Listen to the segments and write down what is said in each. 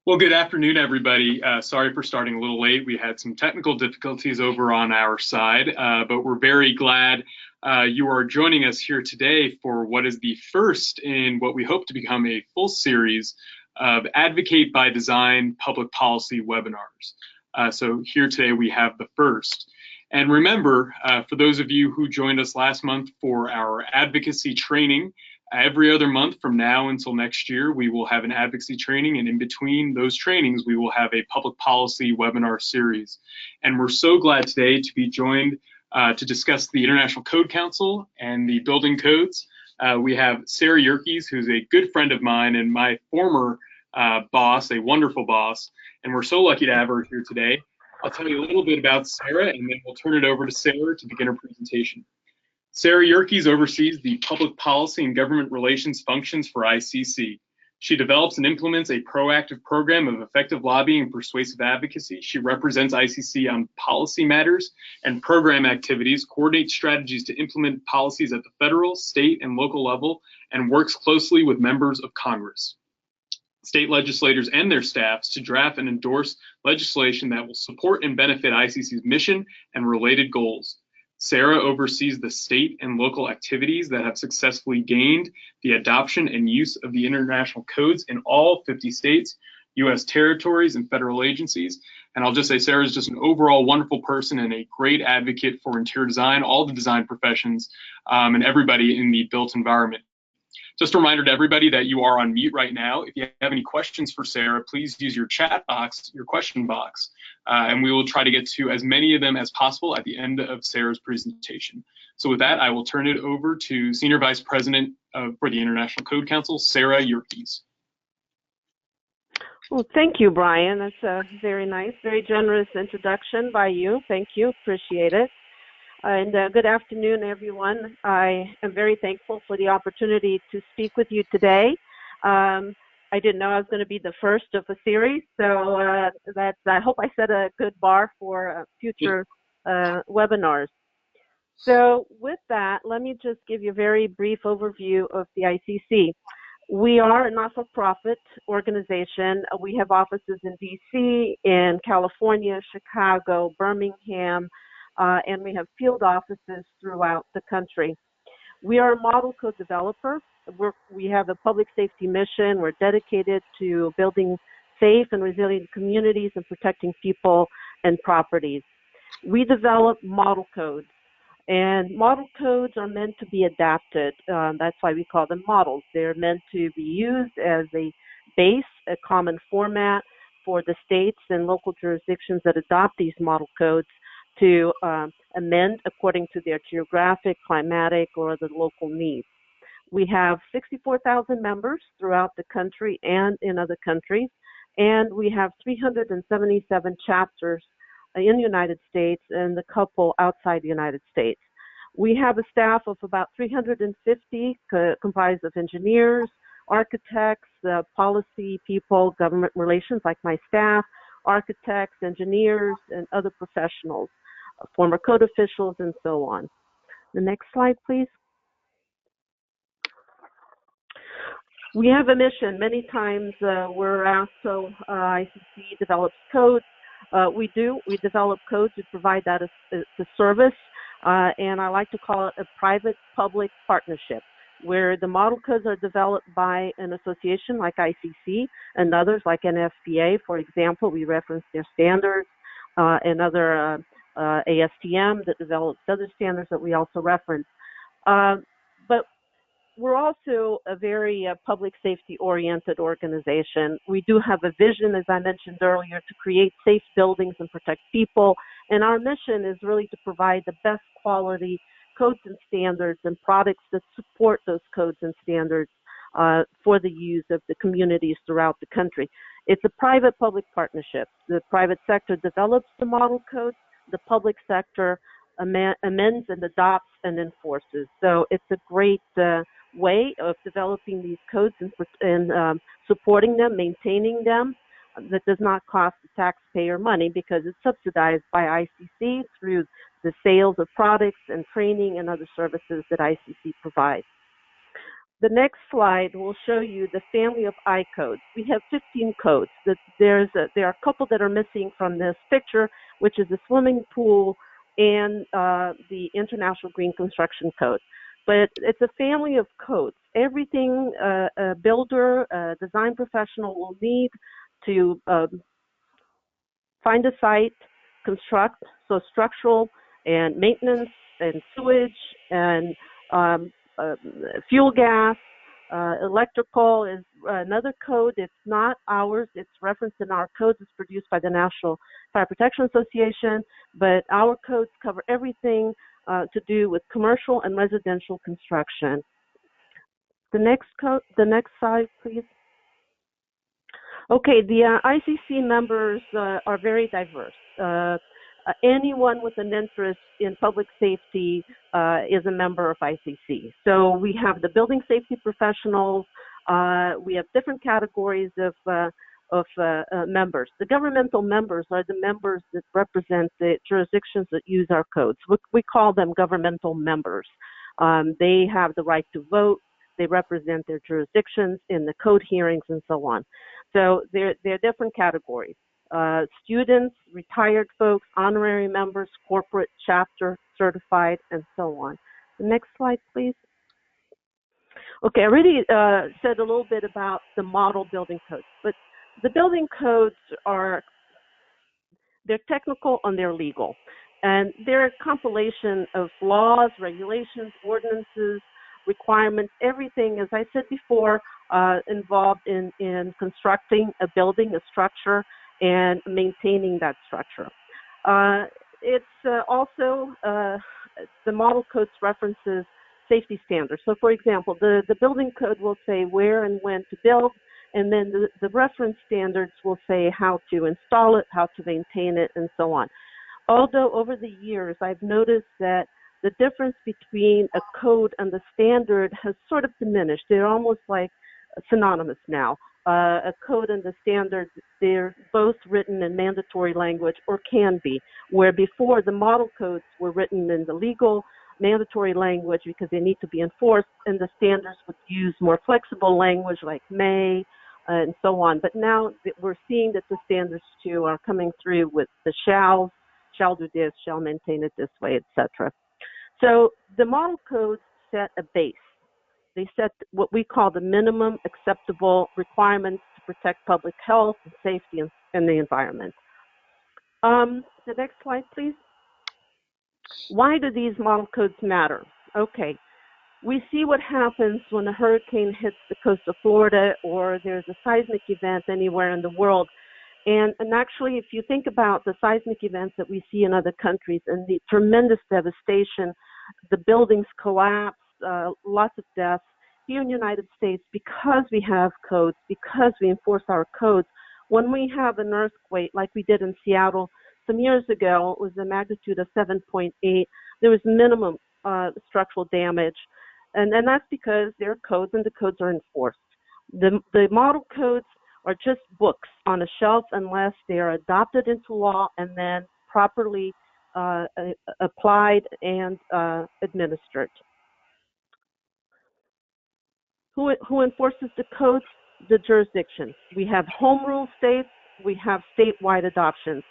Well, good afternoon, everybody. Sorry for starting a little late. We had some technical difficulties over on our side, but we're very glad you are joining us here today for what is the first in what we hope to become a full series of Advocate by Design public policy webinars. So here today we have the first. And remember, for those of you who joined us last month for our advocacy training, every other month from now until next year, we will have an advocacy training, and in between those trainings, we will have a public policy webinar series. And we're so glad today to be joined to discuss the International Code Council and the building codes. We have Sara Yerkes, who's a good friend of mine and my former boss, a wonderful boss, and we're so lucky to have her here today. I'll tell you a little bit about Sara, and then we'll turn it over to Sara to begin her presentation. Sara Yerkes oversees the public policy and government relations functions for ICC. She develops and implements a proactive program of effective lobbying and persuasive advocacy. She represents ICC on policy matters and program activities, coordinates strategies to implement policies at the federal, state, and local level, and works closely with members of Congress, state legislators, and their staffs to draft and endorse legislation that will support and benefit ICC's mission and related goals. Sara oversees the state and local activities that have successfully gained the adoption and use of the international codes in all 50 states, U.S. territories, and federal agencies. And I'll just say Sara is just an overall wonderful person and a great advocate for interior design, all the design professions, and everybody in the built environment. Just a reminder to everybody that you are on mute right now. If you have any questions for Sara, please use your chat box, your question box, and we will try to get to as many of them as possible at the end of Sara's presentation. So with that, I will turn it over to Senior Vice President for the International Code Council, Sara Yerkes. Well, thank you, Brian. That's a very nice, very generous introduction by you. Thank you, appreciate it. And good afternoon, everyone. I am very thankful for the opportunity to speak with you today. I didn't know I was going to be the first of a series, so I hope I set a good bar for future webinars. So with that, let me just give you a very brief overview of the ICC. We are a not-for-profit organization. We have offices in DC, in California, Chicago, Birmingham, and we have field offices throughout the country. We are a model code developer. We have a public safety mission. We're dedicated to building safe and resilient communities and protecting people and properties. We develop model codes, and model codes are meant to be adapted. That's why we call them models. They're meant to be used as a base, a common format for the states and local jurisdictions that adopt these model codes to amend according to their geographic, climatic, or the local needs. We have 64,000 members throughout the country and in other countries, and we have 377 chapters in the United States and a couple outside the United States. We have a staff of about 350 comprised of engineers, architects, policy people, government relations like my staff, architects, engineers, and other professionals, former code officials, and so on. The next slide, please. We have a mission. Many times we're asked, so ICC develops codes. We do. We develop codes. We provide that as a service, and I like to call it a private-public partnership, where the model codes are developed by an association like ICC and others like NFPA, for example. We reference their standards, and other ASTM that develops other standards that we also reference. But we're also a very public safety oriented organization. We do have a vision, as I mentioned earlier, to create safe buildings and protect people. And our mission is really to provide the best quality codes and standards and products that support those codes and standards for the use of the communities throughout the country. It's a private-public partnership. The private sector develops the model codes. The public sector amends and adopts and enforces. So it's a great way of developing these codes and supporting them, maintaining them, that does not cost the taxpayer money because it's subsidized by ICC through the sales of products and training and other services that ICC provides. The next slide will show you the family of I codes. We have 15 codes. There are a couple that are missing from this picture, which is the swimming pool and the International Green Construction Code. But it's a family of codes. Everything a builder, a design professional will need to find a site, construct, so structural and maintenance and sewage and fuel gas, electrical is another code. It's not ours. It's referenced in our codes. It's produced by the National Fire Protection Association, but our codes cover everything to do with commercial and residential construction. The next slide, please. Okay, the ICC members are very diverse. Anyone with an interest in public safety is a member of ICC. So we have the building safety professionals. We have different categories of members. The governmental members are the members that represent the jurisdictions that use our codes. We call them governmental members. They have the right to vote. They represent their jurisdictions in the code hearings and so on. So they're different categories. Students, retired folks, honorary members, corporate, chapter, certified, and so on. The next slide, please. Okay, I already said a little bit about the model building codes, but the building codes they're technical and they're legal. And they're a compilation of laws, regulations, ordinances, requirements, everything, as I said before, involved in constructing a building, a structure, and maintaining that structure. It's also, the model codes references safety standards. So for example, the building code will say where and when to build, and then the reference standards will say how to install it, how to maintain it, and so on. Although over the years, I've noticed that the difference between a code and the standard has sort of diminished. They're almost like synonymous now. A code and the standard, they're both written in mandatory language, or can be, where before the model codes were written in the legal mandatory language because they need to be enforced, and the standards would use more flexible language like may and so on. But now we're seeing that the standards too are coming through with the shall do this, shall maintain it this way, etc. So the model codes set a base. They set what we call the minimum acceptable requirements to protect public health and safety and the environment. The next slide, please. Why do these model codes matter? Okay, we see what happens when a hurricane hits the coast of Florida or there's a seismic event anywhere in the world. And actually, if you think about the seismic events that we see in other countries and the tremendous devastation, the buildings collapse, lots of deaths. Here in the United States, because we have codes, because we enforce our codes, when we have an earthquake like we did in Seattle some years ago, it was a magnitude of 7.8, there was minimum structural damage. And that's because there are codes and the codes are enforced. The model codes are just books on a shelf unless they are adopted into law and then properly applied and administered. Who enforces the codes? The jurisdictions. We have home rule states, we have statewide adoptions.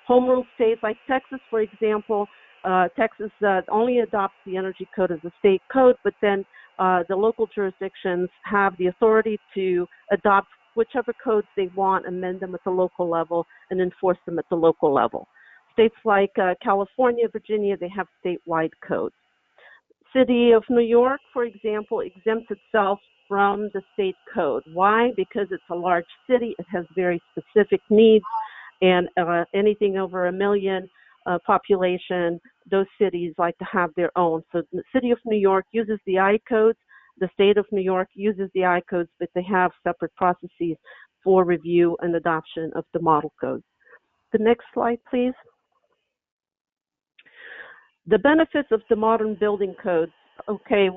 Home rule states like Texas, for example, Texas only adopts the energy code as a state code, but then the local jurisdictions have the authority to adopt whichever codes they want, amend them at the local level, and enforce them at the local level. States like California, Virginia, they have statewide codes. City of New York, for example, exempts itself from the state code. Why? Because it's a large city. It has very specific needs, and anything over 1 million population, those cities like to have their own. So the City of New York uses the I codes. The State of New York uses the I codes, but they have separate processes for review and adoption of the model codes. The next slide, please. The benefits of the modern building codes. Okay,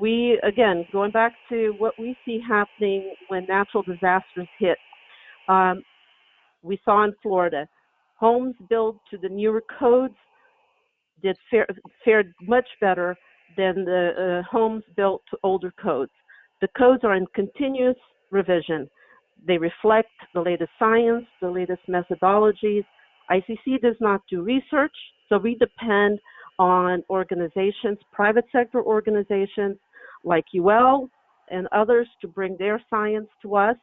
again, going back to what we see happening when natural disasters hit. We saw in Florida, homes built to the newer codes fared much better than the homes built to older codes. The codes are in continuous revision. They reflect the latest science, the latest methodologies. ICC does not do research, so we depend on organizations, private sector organizations like UL and others to bring their science to us.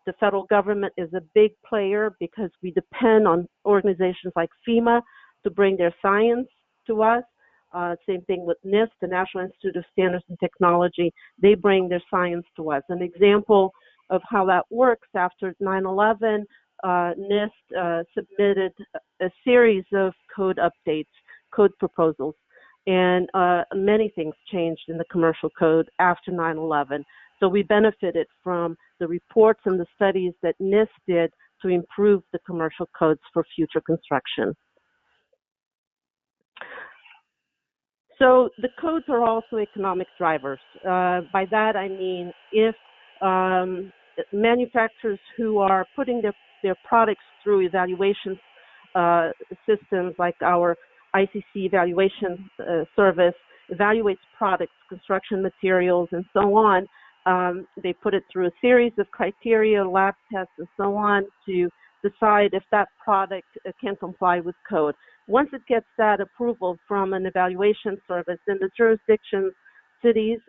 The federal government is a big player because we depend on organizations like FEMA to bring their science to us. Same thing with NIST, the National Institute of Standards and Technology. They bring their science to us. An example of how that works, after 9/11, NIST submitted a series of code updates, code proposals, and many things changed in the commercial code after 9/11. So we benefited from the reports and the studies that NIST did to improve the commercial codes for future construction. So the codes are also economic drivers. By that I mean if manufacturers who are putting their products through evaluation systems like our ICC evaluation service evaluates products, construction materials, and so on. They put it through a series of criteria, lab tests, and so on to decide if that product can comply with code. Once it gets that approval from an evaluation service, then the jurisdictions, cities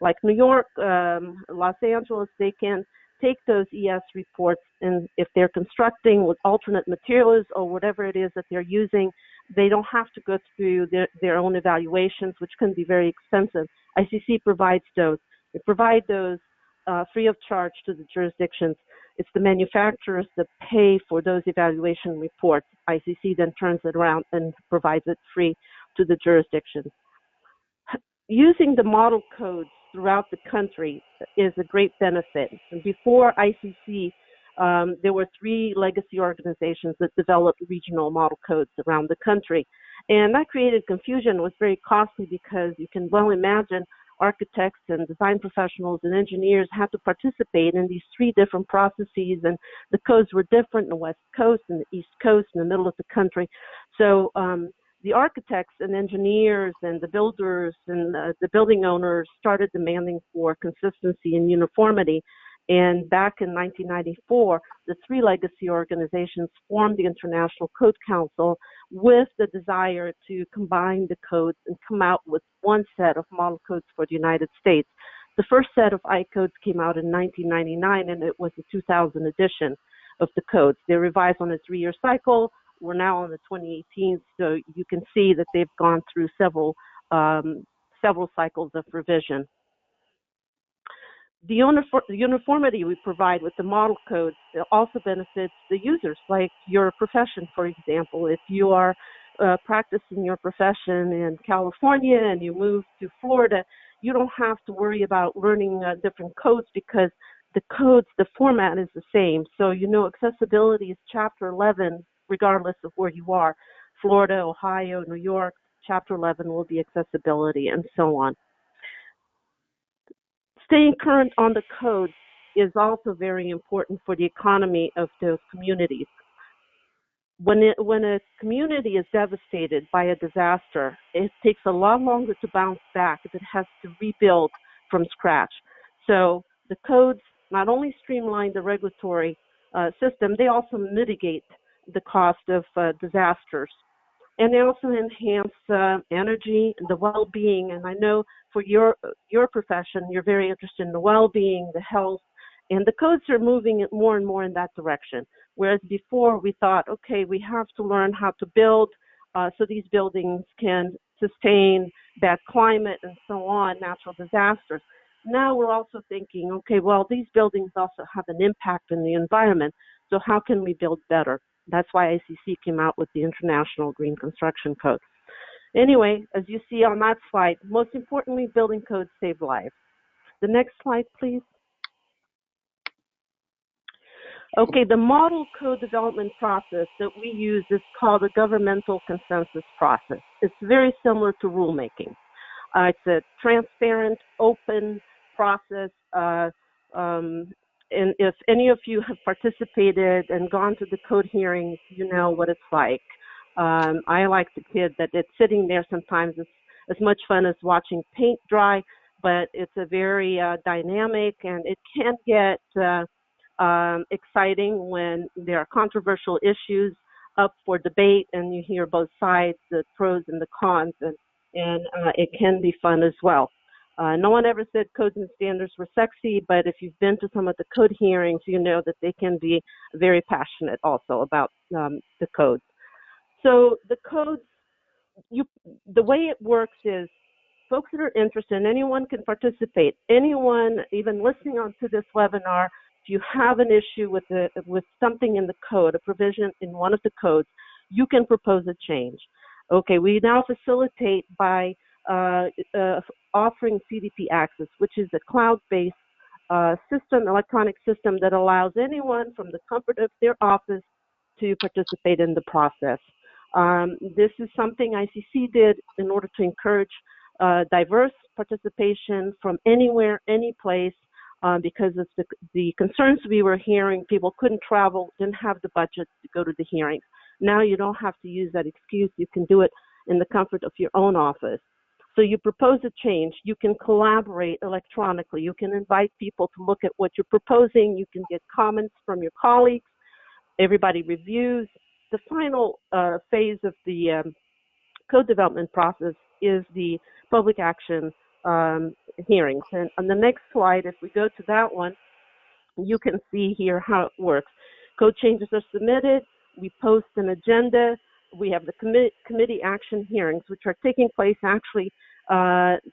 like New York, Los Angeles, they can take those ES reports, and if they're constructing with alternate materials or whatever it is that they're using, they don't have to go through their own evaluations, which can be very expensive. ICC provides those. They provide those free of charge to the jurisdictions. It's the manufacturers that pay for those evaluation reports. ICC then turns it around and provides it free to the jurisdictions. Using the model codes throughout the country is a great benefit. And before ICC, there were 3 legacy organizations that developed regional model codes around the country. And that created confusion. It was very costly because you can well imagine architects and design professionals and engineers had to participate in these 3 different processes, and the codes were different in the West Coast and the East Coast and the middle of the country. So the architects and engineers and the builders and the building owners started demanding for consistency and uniformity. And back in 1994, the 3 legacy organizations formed the International Code Council with the desire to combine the codes and come out with one set of model codes for the United States. The first set of I-codes came out in 1999, and it was the 2000 edition of the codes. They're revised on a 3-year cycle. We're now on the 2018, so you can see that they've gone through several cycles of revision. The uniformity we provide with the model codes also benefits the users, like your profession, for example. If you are practicing your profession in California and you move to Florida, you don't have to worry about learning different codes because the codes, the format is the same. So you know accessibility is Chapter 11, regardless of where you are. Florida, Ohio, New York, Chapter 11 will be accessibility, and so on. Staying current on the codes is also very important for the economy of those communities. When a community is devastated by a disaster, it takes a lot longer to bounce back if it has to rebuild from scratch. So the codes not only streamline the regulatory system, they also mitigate the cost of disasters. And they also enhance energy and the well-being. And I know for your profession, you're very interested in the well-being, the health, and the codes are moving more and more in that direction. Whereas before we thought, okay, we have to learn how to build so these buildings can sustain bad climate and so on, natural disasters. Now we're also thinking, okay, well, these buildings also have an impact in the environment, so how can we build better? That's why ICC came out with the International Green Construction Code. Anyway, as you see on that slide, most importantly, building codes save lives. The next slide, please. Okay, the model code development process that we use is called a governmental consensus process. It's very similar to rulemaking. It's a transparent, open process. And if any of you have participated and gone to the code hearings, you know what it's like. I like to kid that it's sitting there sometimes is as much fun as watching paint dry. but it's a very dynamic, and it can get exciting when there are controversial issues up for debate and you hear both sides, the pros and the cons, and it can be fun as well. No one ever said codes and standards were sexy, but if you've been to some of the code hearings, you know that they can be very passionate also about the codes. So the codes, the way it works is folks that are interested, and anyone can participate. Anyone, even listening onto this webinar, if you have an issue with something in the code, a provision in one of the codes, you can propose a change. Okay, we now facilitate by offering CDP access, which is a cloud-based system, electronic system that allows anyone from the comfort of their office to participate in the process. This is something ICC did in order to encourage diverse participation from anywhere, any place, because of the concerns we were hearing. People couldn't travel, didn't have the budget to go to the hearings. Now you don't have to use that excuse. You can do it in the comfort of your own office. So you propose a change. You can collaborate electronically. You can invite people to look at what you're proposing. You can get comments from your colleagues. Everybody reviews. The final phase of the code development process is the public action hearings. And on the next slide, if we go to that one, you can see here how it works. Code changes are submitted. We post an agenda. We have the committee action hearings, which are taking place actually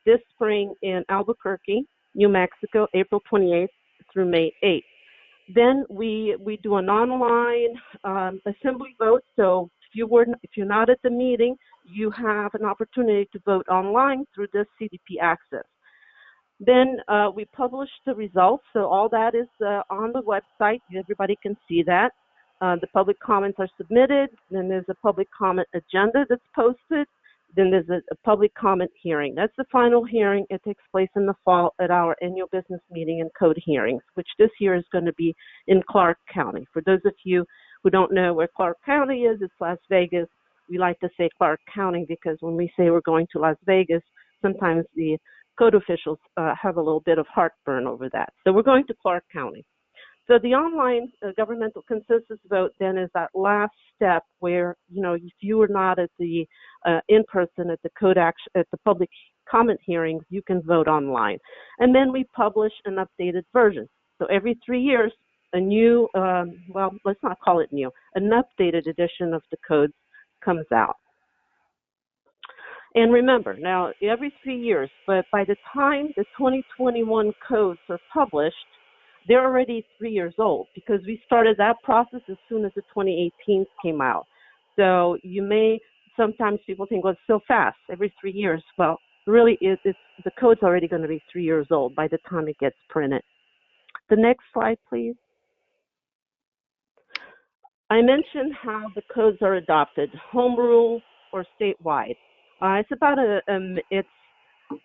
this spring in Albuquerque, New Mexico, April 28th through May 8th. Then we do an online assembly vote. So if you're not at the meeting, you have an opportunity to vote online through this CDP access. Then we publish the results. So all that is on the website. Everybody can see that. The public comments are submitted. Then there's a public comment agenda that's posted. Then there's a public comment hearing. That's the final hearing. It takes place in the fall at our annual business meeting and code hearings, which this year is going to be in Clark County. For those of you who don't know where Clark County is, it's Las Vegas. We like to say Clark County because when we say we're going to Las Vegas, sometimes the code officials have a little bit of heartburn over that. So we're going to Clark County. So the online governmental consensus vote then is that last step where, if you were not at the in person at the code action, at the public comment hearings, you can vote online. And then we publish an updated version. So every 3 years, a new, well, let's not call it new, an updated edition of the codes comes out. And remember, now every 3 years, but by the time the 2021 codes are published, they're already 3 years old because we started that process as soon as the 2018 came out. So sometimes people think, well, it's so fast, every 3 years. Well, really, the code's already going to be 3 years old by the time it gets printed. The next slide, please. I mentioned how the codes are adopted, home rule or statewide. It's about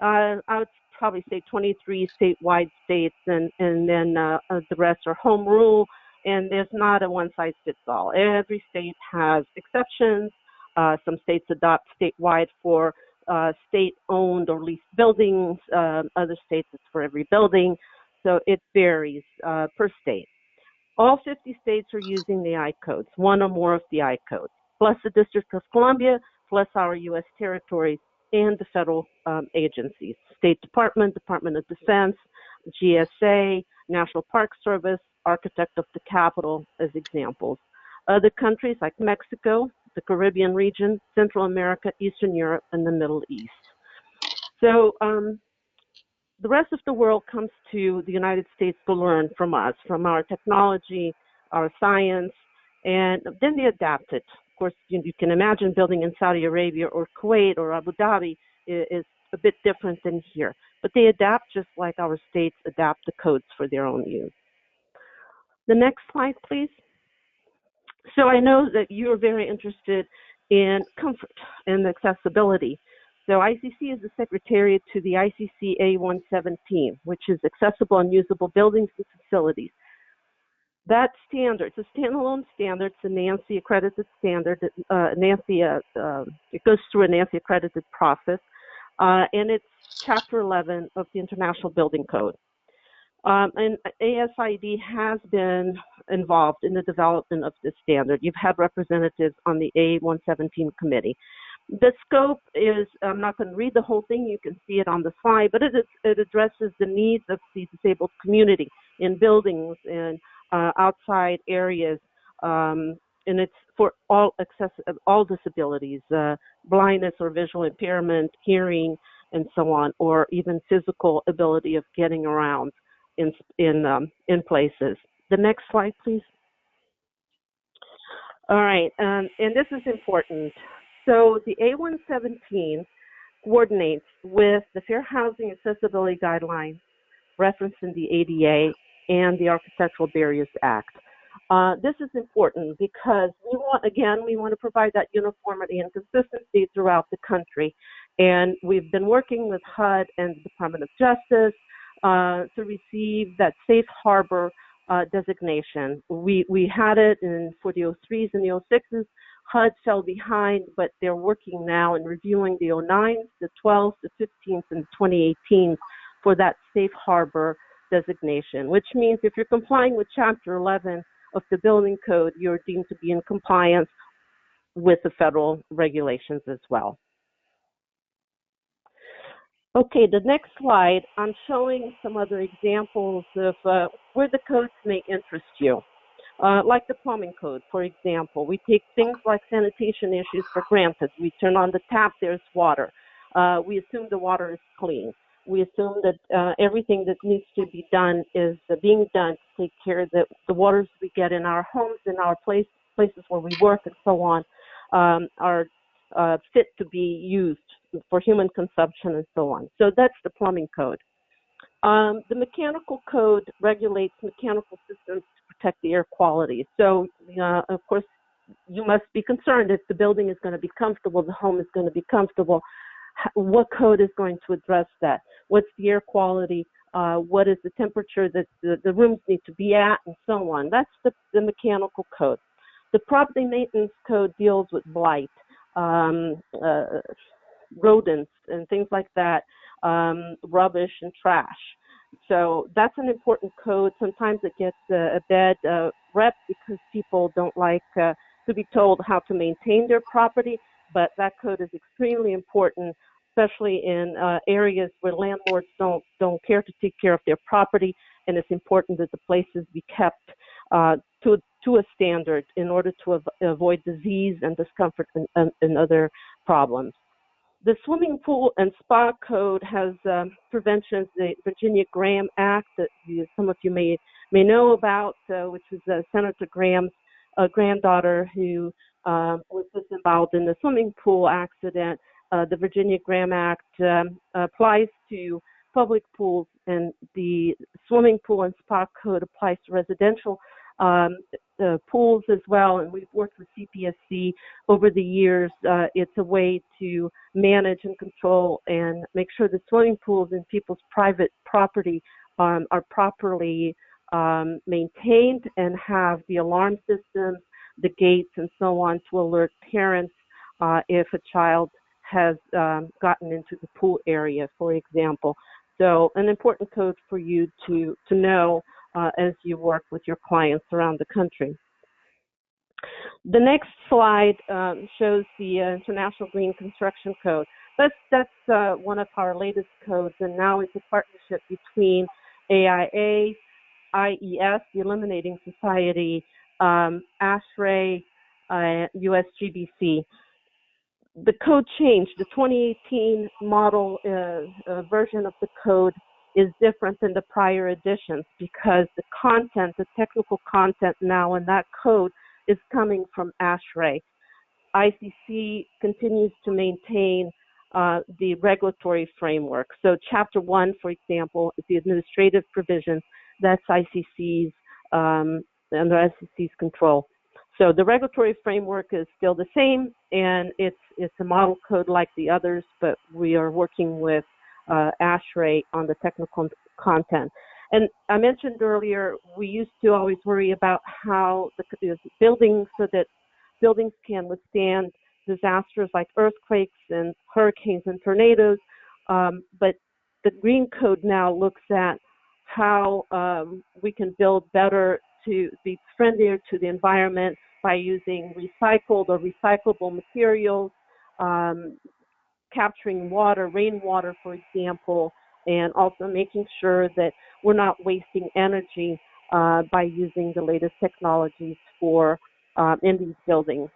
I would probably say 23 statewide states, and then the rest are home rule, and there's not a one-size-fits-all. Every state has exceptions. Some states adopt statewide for state-owned or leased buildings. Other states, it's for every building. So it varies per state. All 50 states are using the I codes, one or more of the I codes, plus the District of Columbia, plus our U.S. territories, and the federal agencies, State Department, Department of Defense, GSA, National Park Service, Architect of the Capitol as examples. Other countries like Mexico, the Caribbean region, Central America, Eastern Europe, and the Middle East. So the rest of the world comes to the United States to learn from us, from our technology, our science, and then they adapt it. Of course, you can imagine building in Saudi Arabia or Kuwait or Abu Dhabi is a bit different than here. But they adapt just like our states adapt the codes for their own use. The next slide, please. So I know that you're very interested in comfort and accessibility. So ICC is the secretariat to the ICC A117, which is accessible and usable buildings and facilities. That standard, it's a standalone standard, it's a NANCI accredited standard. It goes through a NANCI accredited process, and it's Chapter 11 of the International Building Code. And ASID has been involved in the development of this standard. You've had representatives on the A117 committee. The scope is, I'm not going to read the whole thing, you can see it on the slide, but it addresses the needs of the disabled community in buildings and outside areas, and it's for all disabilities, blindness or visual impairment, hearing, and so on, or even physical ability of getting around in places. The next slide, please. All right, and this is important. So the A117 coordinates with the Fair Housing Accessibility Guidelines referenced in the ADA and the Architectural Barriers Act. This is important because we want to provide that uniformity and consistency throughout the country. And we've been working with HUD and the Department of Justice to receive that safe harbor designation. We had it for the 03s and the 06s. HUD fell behind, but they're working now and reviewing the 09s, the 12s, the 15s, and 2018s for that safe harbor designation, which means if you're complying with Chapter 11 of the Building Code, you're deemed to be in compliance with the federal regulations as well. Okay, the next slide, I'm showing some other examples of where the codes may interest you. Like the plumbing code, for example. We take things like sanitation issues for granted. We turn on the tap, there's water. We assume the water is clean. We assume that everything that needs to be done is being done to take care of the waters we get in our homes, in our places where we work, and so on, are fit to be used for human consumption and so on. So that's the plumbing code. The mechanical code regulates mechanical systems to protect the air quality. So, of course, you must be concerned if the building is going to be comfortable, the home is going to be comfortable. What code is going to address that? What's the air quality? What is the temperature that the rooms need to be at, and so on. That's the mechanical code. The property maintenance code deals with blight, rodents, and things like that, rubbish and trash. So that's an important code. Sometimes it gets a bad rep because people don't like to be told how to maintain their property, but that code is extremely important, especially in areas where landlords don't care to take care of their property, and it's important that the places be kept to a standard in order to avoid disease and discomfort and other problems. The Swimming Pool and Spa Code has provisions, the Virginia Graham Act that some of you may know about, which is Senator Graham's granddaughter who was involved in the swimming pool accident. The Virginia Graham Act applies to public pools, and the Swimming Pool and Spa Code applies to residential pools as well, and we've worked with CPSC over the years. It's a way to manage and control and make sure that swimming pools in people's private property are properly maintained and have the alarm systems, the gates, and so on to alert parents if a child has gotten into the pool area, for example. So an important code for you to know as you work with your clients around the country. The next slide shows the International Green Construction Code. That's one of our latest codes, and now it's a partnership between AIA, IES, the Eliminating Society, ASHRAE, USGBC. The code changed. The 2018 model version of the code is different than the prior editions because the content, the technical content now in that code is coming from ASHRAE. ICC continues to maintain the regulatory framework. So Chapter 1, for example, is the administrative provision. That's ICC's under ICC's control. So the regulatory framework is still the same, and it's a model code like the others, but we are working with ASHRAE on the technical content. And I mentioned earlier, we used to always worry about how the buildings, so that buildings can withstand disasters like earthquakes and hurricanes and tornadoes. But the Green Code now looks at how we can build better to be friendlier to the environment by using recycled or recyclable materials, capturing water, rainwater, for example, and also making sure that we're not wasting energy by using the latest technologies for in these buildings.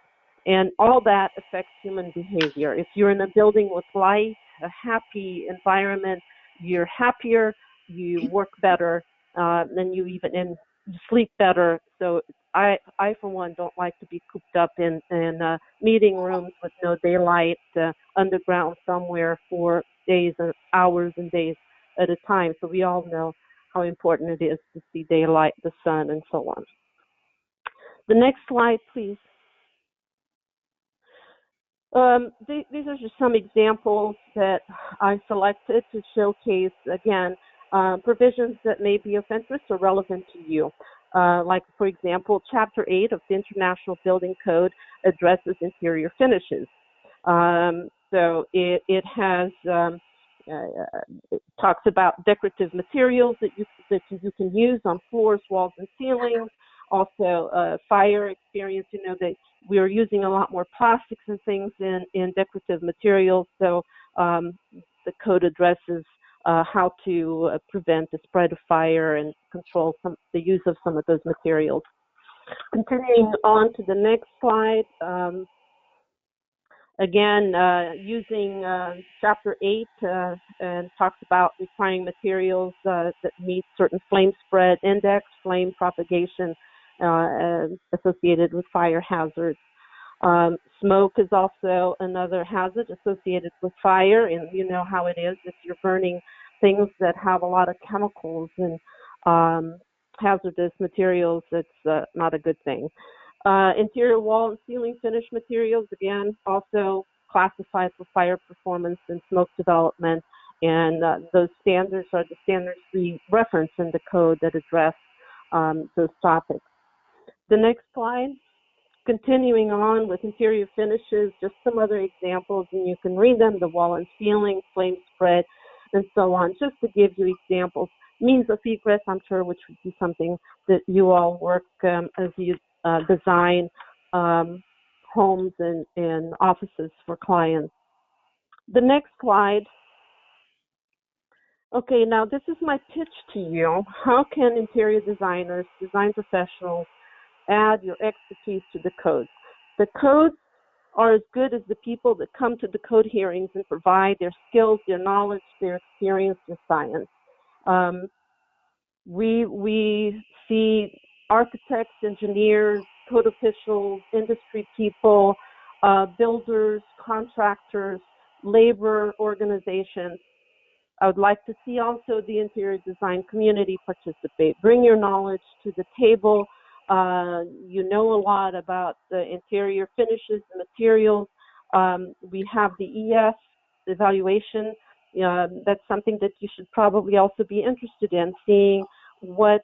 And all that affects human behavior. If you're in a building with light, a happy environment, you're happier, you work better, and you sleep better. So I for one don't like to be cooped up in meeting rooms with no daylight, underground somewhere for days and hours and days at a time. So we all know how important it is to see daylight, the sun, and so on. The next slide, please. These are just some examples that I selected to showcase, again, provisions that may be of interest or relevant to you. Like, for example, Chapter 8 of the International Building Code addresses interior finishes. So it has it talks about decorative materials that you can use on floors, walls, and ceilings. Also, fire experience. You know that we are using a lot more plastics and things in decorative materials. So the code addresses how to prevent the spread of fire and control the use of some of those materials. Continuing on to the next slide, again, using Chapter 8 and talks about requiring materials that meet certain flame spread index, flame propagation associated with fire hazards. Smoke is also another hazard associated with fire, and you know how it is if you're burning things that have a lot of chemicals and hazardous materials. It's not a good thing. Interior wall and ceiling finish materials, again, also classified for fire performance and smoke development, and those standards are the standards we reference in the code that address those topics. The next slide. Continuing on with interior finishes, just some other examples, and you can read them, the wall and ceiling, flame spread, and so on, just to give you examples. Means of egress, I'm sure, which would be something that you all work as you design homes and offices for clients. The next slide. Okay, now this is my pitch to you. How can interior designers, design professionals, add your expertise to the codes? The codes are as good as the people that come to the code hearings and provide their skills, their knowledge, their experience, their science. We see architects, engineers, code officials, industry people, builders, contractors, labor organizations. I would like to see also the interior design community participate. Bring your knowledge to the table. You know a lot about the interior finishes and materials. We have the ES evaluation. That's something that you should probably also be interested in, seeing what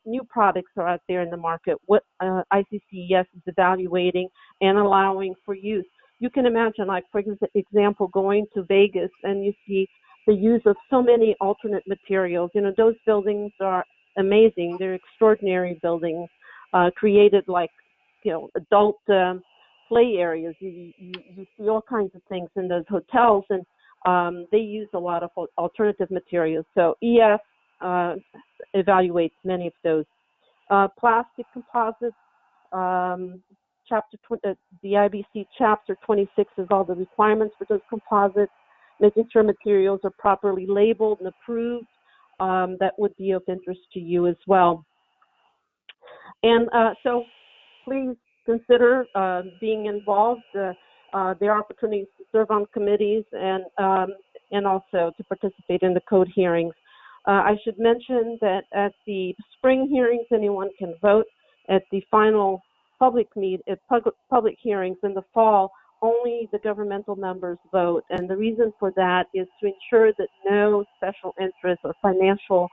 new products are out there in the market, what ICC ES is evaluating and allowing for use. You can imagine, like, for example, going to Vegas and you see the use of so many alternate materials. You know, those buildings are amazing. They're extraordinary buildings. Created like, you know, adult play areas. You see all kinds of things in those hotels, and they use a lot of alternative materials. So ES evaluates many of those. Plastic composites, the IBC Chapter 26 is all the requirements for those composites, making sure materials are properly labeled and approved. That would be of interest to you as well. And so please consider being involved. There are opportunities to serve on committees and also to participate in the code hearings. I should mention that at the spring hearings, anyone can vote. At the final public hearings in the fall, only the governmental members vote. And the reason for that is to ensure that no special interest or financial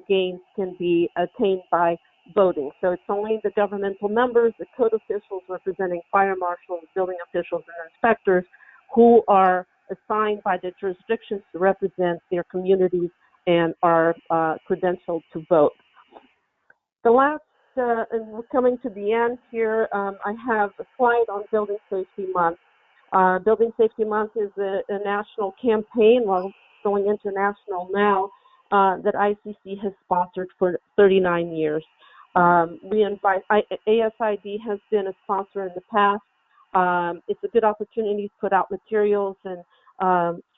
gains can be attained by voting. So it's only the governmental members, the code officials representing fire marshals, building officials, and inspectors who are assigned by the jurisdictions to represent their communities and are credentialed to vote. The last, and we're coming to the end here, I have a slide on Building Safety Month. Building Safety Month is a national campaign, well, going international now, that ICC has sponsored for 39 years. We invite, ASID has been a sponsor in the past. It's a good opportunity to put out materials and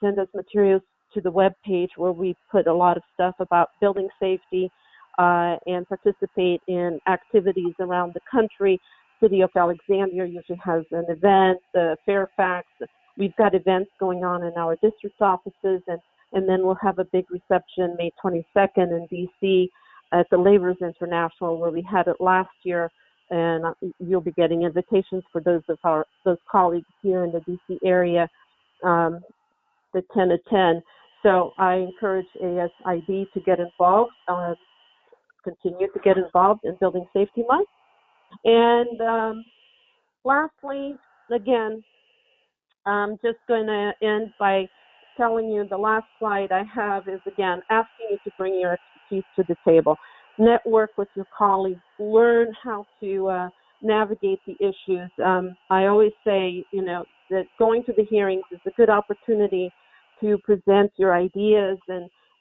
send us materials to the web page where we put a lot of stuff about building safety and participate in activities around the country. City of Alexandria usually has an event, Fairfax. We've got events going on in our district offices, and then we'll have a big reception May 22nd in D.C. at the Laborers International, where we had it last year, and you'll be getting invitations for those colleagues here in the D.C. area, the 10 to 10. So I encourage ASID to get involved, continue to get involved in Building Safety Month. And lastly, again, I'm just going to end by telling you the last slide I have is, again, asking you to bring your expertise to the table. Network with your colleagues. Learn how to navigate the issues. I always say, you know, that going to the hearings is a good opportunity to present your ideas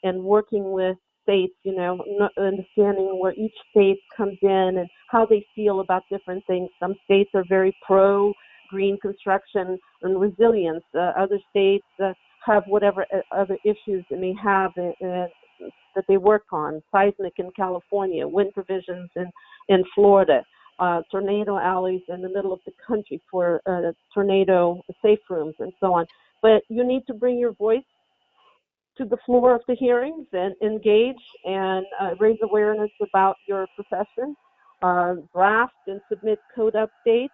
and working with states, you know, understanding where each state comes in and how they feel about different things. Some states are very pro green construction and resilience. Other states have whatever other issues they may have that they work on. Seismic in California, wind provisions in Florida, tornado alleys in the middle of the country for tornado safe rooms and so on. But you need to bring your voice to the floor of the hearings and engage and raise awareness about your profession, draft and submit code updates.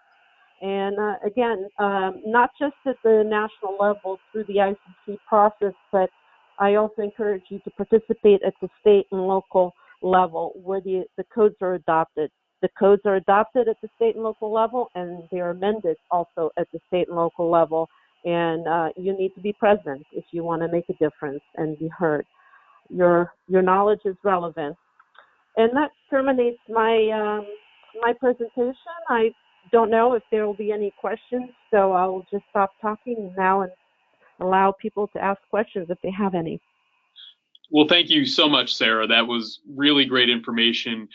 And again, not just at the national level through the ICC process, but I also encourage you to participate at the state and local level where the codes are adopted. The codes are adopted at the state and local level, and they are amended also at the state and local level. And you need to be present if you want to make a difference and be heard. Your knowledge is relevant. And that terminates my my presentation. I don't know if there will be any questions, so I'll just stop talking now and allow people to ask questions if they have any. Well, thank you so much, Sarah. That was really great information,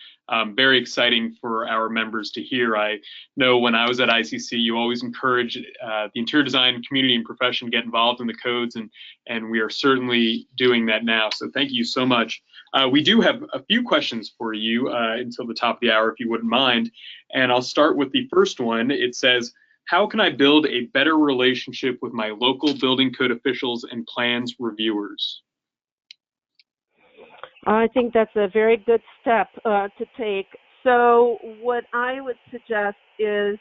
very exciting for our members to hear. I know when I was at ICC, you always encourage the interior design community and profession to get involved in the codes, and we are certainly doing that now. So thank you so much. We do have a few questions for you until the top of the hour, if you wouldn't mind. And I'll start with the first one. It says, how can I build a better relationship with my local building code officials and plans reviewers? I think that's a very good step to take. So what I would suggest is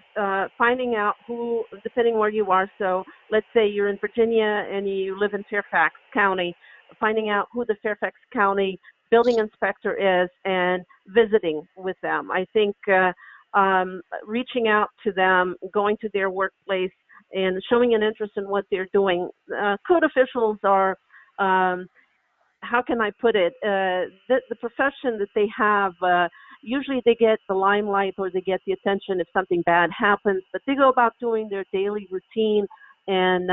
finding out who, depending where you are, so let's say you're in Virginia and you live in Fairfax County, finding out who the Fairfax County building inspector is and visiting with them. I think reaching out to them, going to their workplace and showing an interest in what they're doing. Code officials are how can I put it, the profession that they have, usually they get the limelight or they get the attention if something bad happens, but they go about doing their daily routine and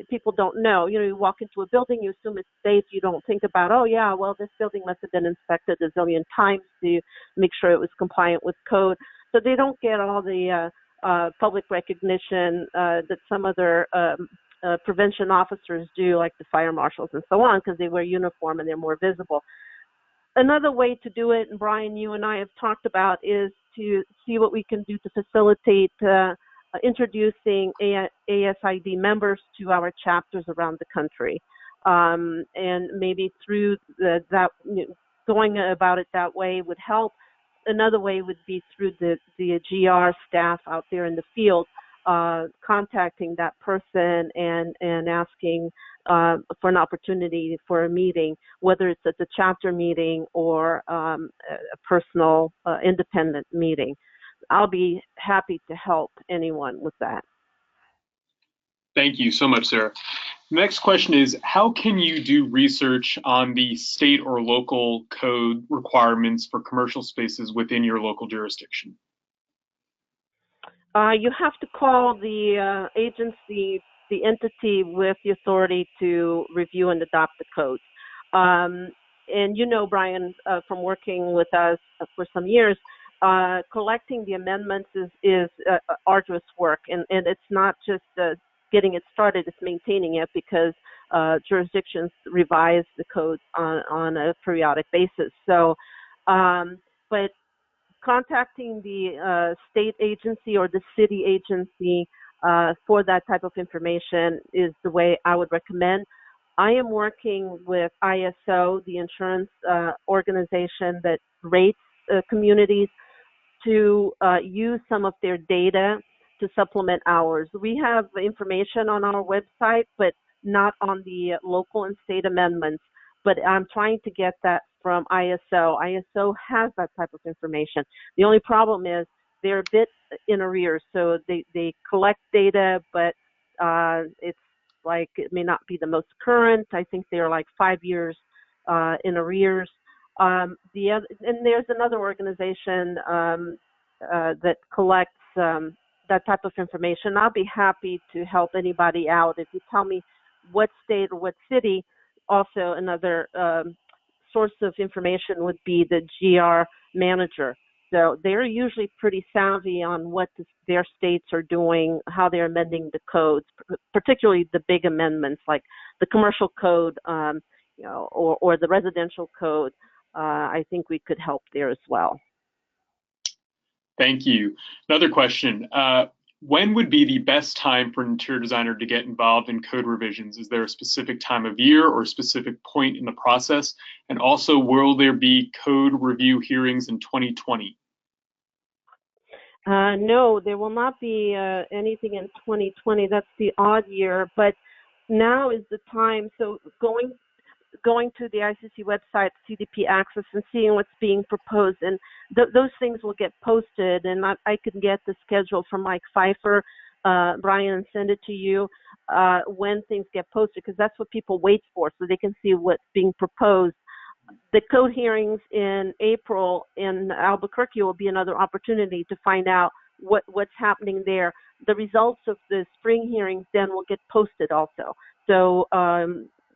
people don't know. You know, you walk into a building, you assume it's safe, you don't think about, oh yeah, well, this building must have been inspected a zillion times to make sure it was compliant with code. So they don't get all the public recognition that some other prevention officers do, like the fire marshals and so on, because they wear uniform and they're more visible. Another way to do it, and Brian, you and I have talked about, is to see what we can do to facilitate introducing ASID members to our chapters around the country. And maybe through going about it that way would help. Another way would be through the GR staff out there in the field, contacting that person and asking for an opportunity for a meeting, whether it's at the chapter meeting or a personal independent meeting. I'll be happy to help anyone with that. Thank you so much, Sarah. The next question is, how can you do research on the state or local code requirements for commercial spaces within your local jurisdiction? You have to call the agency, the entity with the authority to review and adopt the codes. And you know, Brian, from working with us for some years, collecting the amendments is arduous work, and it's not just getting it started, it's maintaining it, because jurisdictions revise the codes on a periodic basis. So, but contacting the state agency or the city agency for that type of information is the way I would recommend. I am working with ISO, the insurance organization that rates communities, to use some of their data to supplement ours. We have information on our website, but not on the local and state amendments. But I'm trying to get that from ISO. ISO has that type of information. The only problem is they're a bit in arrears. So they collect data, but it's like it may not be the most current. I think they're like 5 years in arrears. And there's another organization that collects that type of information. I'll be happy to help anybody out. If you tell me what state or what city, also another source of information would be the GR manager. So they're usually pretty savvy on what their states are doing, how they're amending the codes, particularly the big amendments like the commercial code, or the residential code. I think we could help there as well. Thank you. Another question. When would be the best time for an interior designer to get involved in code revisions? Is there a specific time of year or a specific point in the process? And also, will there be code review hearings in 2020? No, there will not be anything in 2020. That's the odd year, but now is the time. So going to the ICC website, CDP Access, and seeing what's being proposed, and those things will get posted, and I can get the schedule from Mike Pfeiffer, Brian, and send it to you when things get posted, because that's what people wait for, so they can see what's being proposed. The code hearings in April in Albuquerque will be another opportunity to find out what's happening there. The results of the spring hearings then will get posted also. So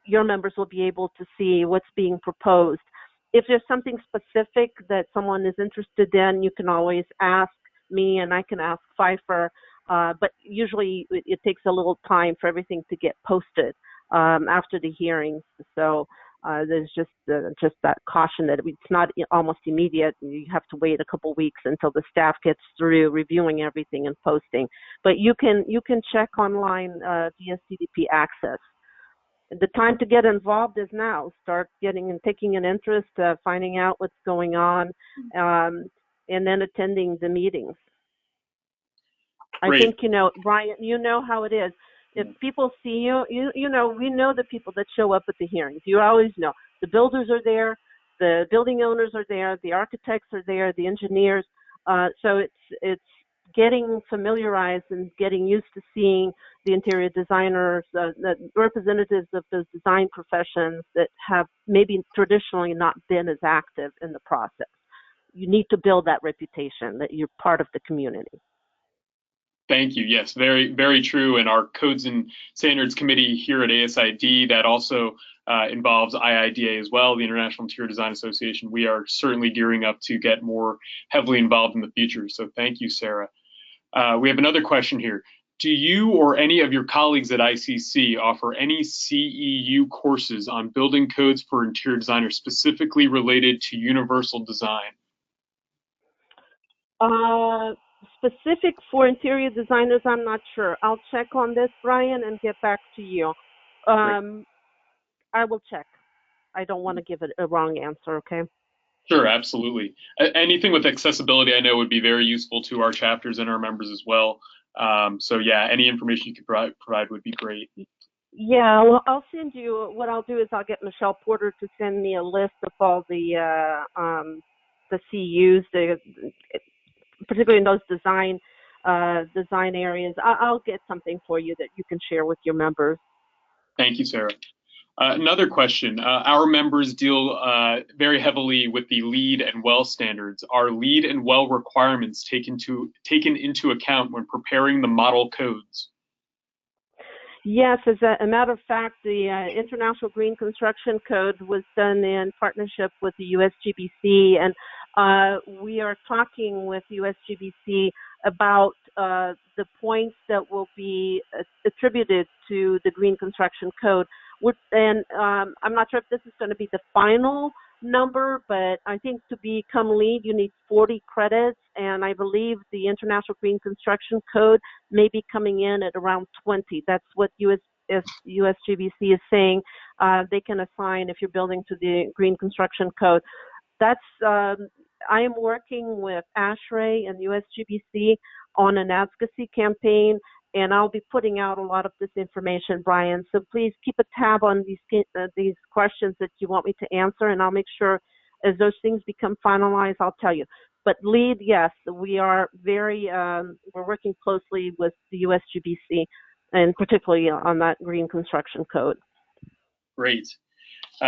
your members will be able to see what's being proposed. If there's something specific that someone is interested in, you can always ask me and I can ask Pfeiffer, but usually it takes a little time for everything to get posted after the hearings. So there's just that caution that it's not almost immediate. You have to wait a couple weeks until the staff gets through reviewing everything and posting. But you can check online via CDP Access. The time to get involved is now. Start taking an interest, finding out what's going on, and then attending the meetings. Great. I think, Brian, you know how it is. If people see you, we know the people that show up at the hearings. You always know. The builders are there, the building owners are there, the architects are there, the engineers. So it's getting familiarized and getting used to seeing the interior designers, the representatives of those design professions that have maybe traditionally not been as active in the process. You need to build that reputation that you're part of the community. Thank you. Yes, very, very true. And our Codes and Standards Committee here at ASID, that also involves IIDA as well, the International Interior Design Association. We are certainly gearing up to get more heavily involved in the future. So thank you, Sarah. We have another question here. Do you or any of your colleagues at ICC offer any CEU courses on building codes for interior designers specifically related to universal design? Specific for interior designers, I'm not sure. I'll check on this, Brian, and get back to you. I will check. I don't want to give it a wrong answer, okay? Sure, absolutely. Anything with accessibility I know would be very useful to our chapters and our members as well. So yeah, any information you could provide would be great. Yeah, well, I'll send you, what I'll do is I'll get Michelle Porter to send me a list of all the CUs, particularly in those design areas. I'll get something for you that you can share with your members. Thank you, Sarah. Another question. Our members deal very heavily with the LEED and WELL standards. Are LEED and WELL requirements taken into account when preparing the model codes? Yes, as a matter of fact, the International Green Construction Code was done in partnership with the USGBC, and we are talking with USGBC about the points that will be attributed to the Green Construction Code. And I'm not sure if this is going to be the final number, but I think to become LEED, you need 40 credits, and I believe the International Green Construction Code may be coming in at around 20. That's what USGBC is saying they can assign if you're building to the Green Construction Code. That's I am working with ASHRAE and USGBC on an advocacy campaign, and I'll be putting out a lot of this information, Brian. So please keep a tab on these questions that you want me to answer, and I'll make sure as those things become finalized, I'll tell you. But LEED, yes, we are we're working closely with the USGBC, and particularly on that Green Construction Code. Great.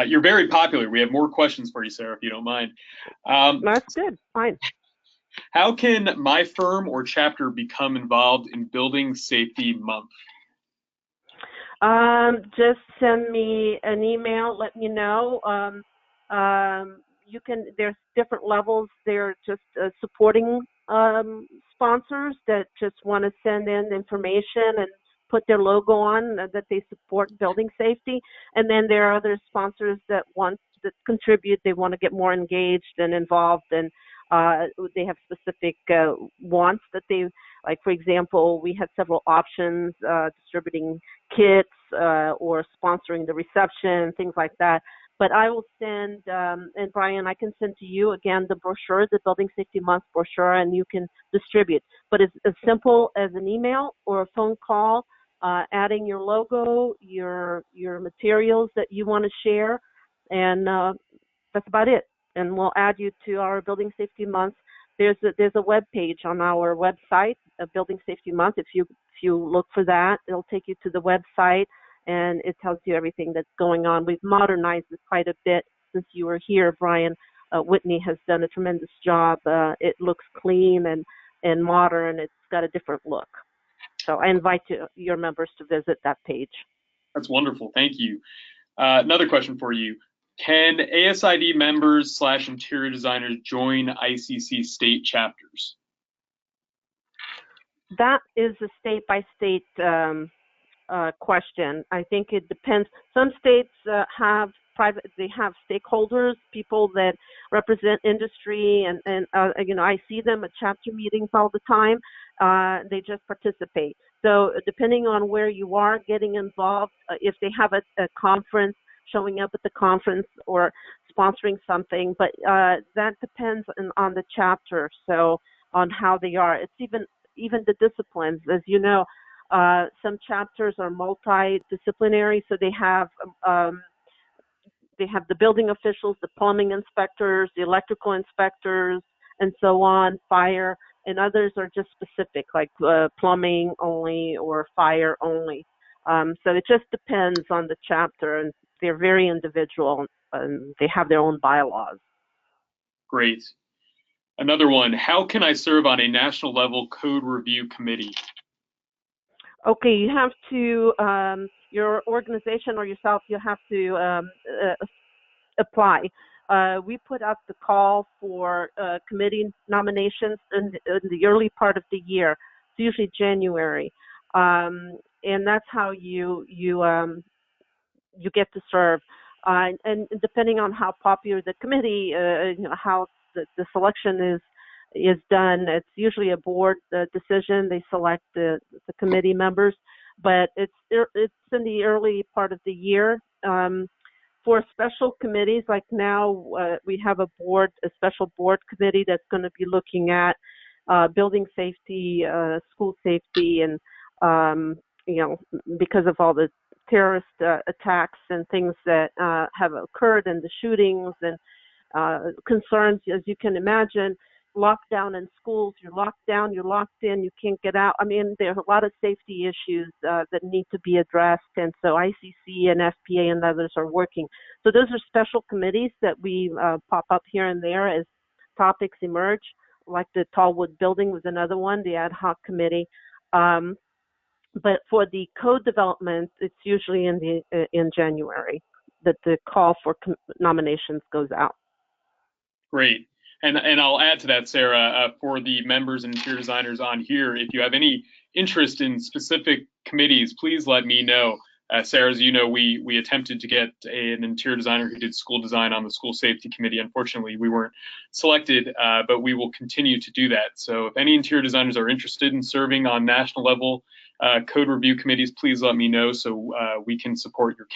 You're very popular. We have more questions for you, Sarah, if you don't mind. That's good. Fine. How can my firm or chapter become involved in Building Safety Month? Just send me an email. Let me know. There's different levels. They're just supporting sponsors that just want to send in information and put their logo on that they support building safety. And then there are other sponsors that contribute. They want to get more engaged and involved, and they have specific wants that they, like, for example, we had several options, distributing kits or sponsoring the reception, things like that. But I will send, and Brian, I can send to you, again, the brochure, the Building Safety Month brochure, and you can distribute. But it's as simple as an email or a phone call, adding your logo, your materials that you want to share, and that's about it. And we'll add you to our Building Safety Month. There's a web page on our website, Building Safety Month. If you look for that, it'll take you to the website, and it tells you everything that's going on. We've modernized it quite a bit since you were here, Brian. Whitney has done a tremendous job. It looks clean and modern. It's got a different look. So I invite your members to visit that page. That's wonderful. Thank you. Another question for you. Can ASID members / interior designers join ICC state chapters? That is a state-by-state question. I think it depends. Some states have stakeholders, people that represent industry, and I see them at chapter meetings all the time. They just participate. So depending on where you are getting involved, if they have a conference, showing up at the conference or sponsoring something, but that depends on the chapter, so on how they are. It's even the disciplines. As you know, some chapters are multidisciplinary, so they have the building officials, the plumbing inspectors, the electrical inspectors, and so on, fire, and others are just specific, like plumbing only or fire only. So it just depends on the chapter, and they're very individual, and they have their own bylaws. Great. Another one, how can I serve on a national level code review committee? Okay, you have to, your organization or yourself, you have to apply. We put out the call for committee nominations in the early part of the year. It's usually January, and that's how you get to serve. And depending on how popular the committee, how the selection is done, it's usually a board decision. They select the committee members, but it's in the early part of the year. For special committees, like now we have a special board committee that's going to be looking at building safety, school safety, and because of all the terrorist attacks and things that have occurred, and the shootings and concerns, as you can imagine, locked down in schools, you're locked down, you're locked in, you can't get out. I mean, there are a lot of safety issues that need to be addressed, and so ICC and FPA and others are working. So those are special committees that we pop up here and there as topics emerge, like the Tallwood building was another one, the ad hoc committee. But for the code development, it's usually in January that the call for nominations goes out. Great. And I'll add to that, Sarah, for the members and interior designers on here, if you have any interest in specific committees, please let me know. Sarah, as you know, we attempted to get an interior designer who did school design on the school safety committee. Unfortunately, we weren't selected, but we will continue to do that. So if any interior designers are interested in serving on national level code review committees, please let me know so we can support your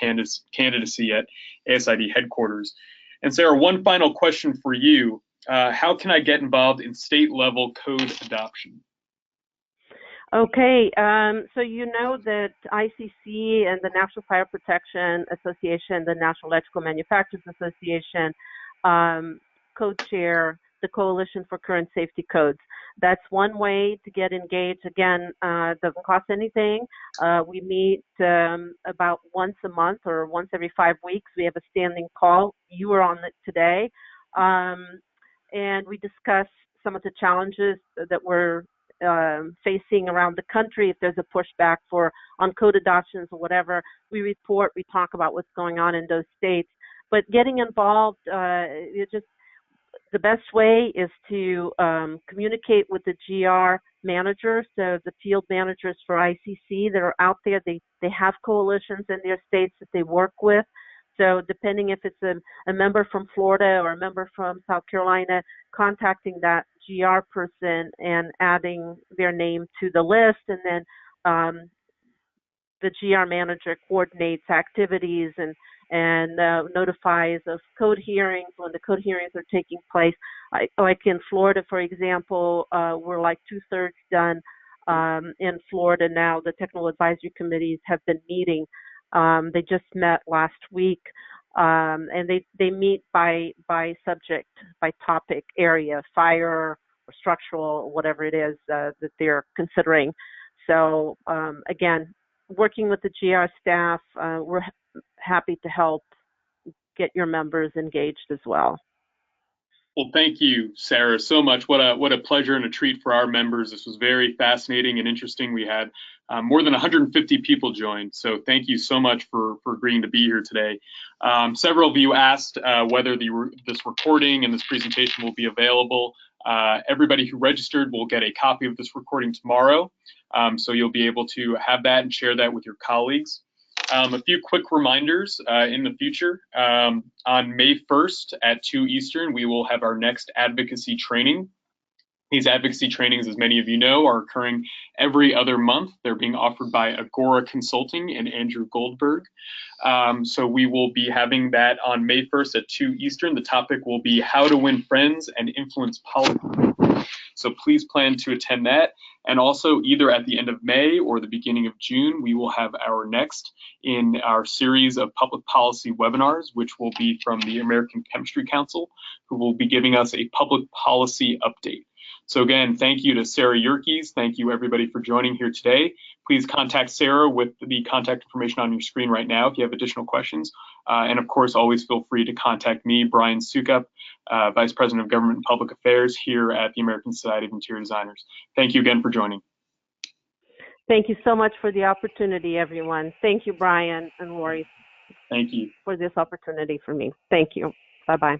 candidacy at ASID headquarters. And Sarah, one final question for you. How can I get involved in state level code adoption? Okay, so you know that ICC and the National Fire Protection Association, the National Electrical Manufacturers Association, co-chair the Coalition for Current Safety Codes. That's one way to get engaged. Again, doesn't cost anything. We meet about once a month or once every 5 weeks. We have a standing call. You were on it today. And we discuss some of the challenges that we're facing around the country. If there's a pushback on code adoptions or whatever, we report, we talk about what's going on in those states. But getting involved, the best way is to communicate with the GR managers, so the field managers for ICC that are out there. They have coalitions in their states that they work with. So depending if it's a member from Florida or a member from South Carolina, contacting that GR person and adding their name to the list, and then the GR manager coordinates activities and notifies of code hearings when the code hearings are taking place. Like in Florida, for example, we're like 2/3 done in Florida now. The technical advisory committees have been meeting. They just met last week, and they meet by subject, by topic area, fire or structural, whatever it is that they're considering. So again, working with the GR staff, we're happy to help get your members engaged as well. Well, thank you, Sarah, so much. What a pleasure and a treat for our members. This was very fascinating and interesting. We had more than 150 people join, so thank you so much for agreeing to be here today. Several of you asked whether this recording and this presentation will be available. Everybody who registered will get a copy of this recording tomorrow, so you'll be able to have that and share that with your colleagues. A few quick reminders in the future. On May 1st at 2 Eastern, we will have our next advocacy training. These advocacy trainings, as many of you know, are occurring every other month. They're being offered by Agora Consulting and Andrew Goldberg. So we will be having that on May 1st at 2 Eastern. The topic will be how to win friends and influence policy. So please plan to attend that. And also either at the end of May or the beginning of June, we will have our next in our series of public policy webinars, which will be from the American Chemistry Council, who will be giving us a public policy update. So again, thank you to Sara Yerkes. Thank you everybody for joining here today. Please contact Sarah with the contact information on your screen right now if you have additional questions. And of course, always feel free to contact me, Brian Sukup, Vice President of Government and Public Affairs here at the American Society of Interior Designers. Thank you again for joining. Thank you so much for the opportunity, everyone. Thank you, Brian and Lori. Thank you. For this opportunity for me. Thank you. Bye-bye.